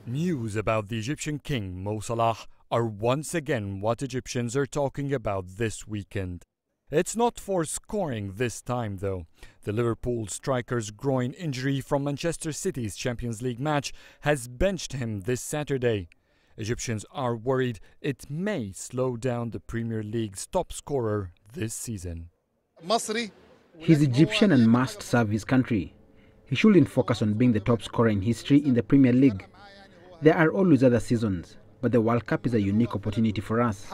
News about the Egyptian king Mo Salah are once again what Egyptians are talking about this weekend. It's not for scoring this time though. The Liverpool striker's groin injury from Manchester City's Champions League match has benched him this Saturday. Egyptians are worried it may slow down the Premier League's top scorer this season. He's Egyptian and must serve his country. He shouldn't focus on being the top scorer in history in the Premier League. There are always other seasons, but the World Cup is a unique opportunity for us.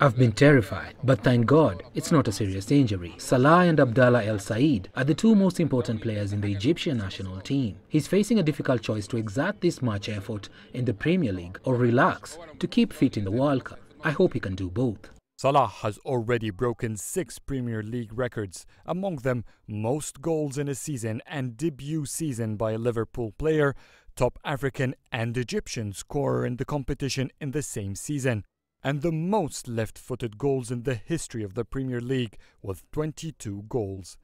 I've been terrified, but thank God it's not a serious injury. Salah and Adel El Said are the two most important players in the Egyptian national team. He's facing a difficult choice to exert this much effort in the Premier League or relax to keep fit in the World Cup. I hope he can do both. Salah has already broken 6 Premier League records, among them most goals in a season and debut season by a Liverpool player, top African and Egyptian scorer in the competition in the same season, and the most left-footed goals in the history of the Premier League with 22 goals.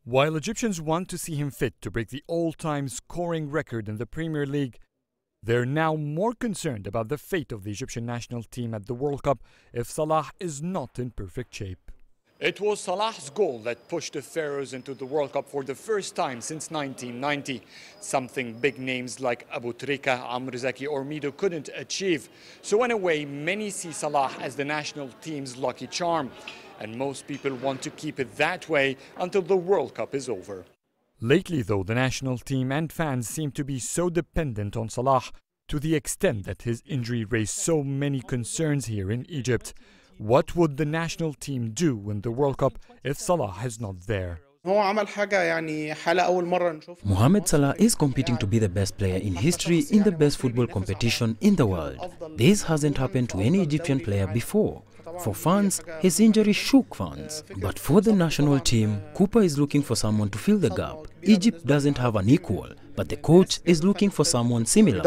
While Egyptians want to see him fit to break the all-time scoring record in the Premier League, they're now more concerned about the fate of the Egyptian national team at the World Cup if Salah is not in perfect shape. It was Salah's goal that pushed the Pharaohs into the World Cup for the first time since 1990, something big names like Abu Trika, Amr Zaki or Mido couldn't achieve. So in a way, many see Salah as the national team's lucky charm, and most people want to keep it that way until the World Cup is over. Lately though, the national team and fans seem to be so dependent on Salah to the extent that his injury raised so many concerns here in Egypt. What would the national team do in the World Cup if Salah is not there? Mohamed Salah is competing to be the best player in history in the best football competition in the world. This hasn't happened to any Egyptian player before. For fans, his injury shook fans. But for the national team, Cooper is looking for someone to fill the gap. Egypt doesn't have an equal, but the coach is looking for someone similar.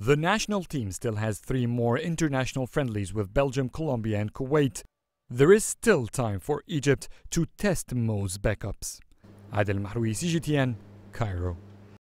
The national team still has 3 more international friendlies with Belgium, Colombia and Kuwait. There is still time for Egypt to test Mo's backups. Adel El Mahrouky, CGTN, Cairo.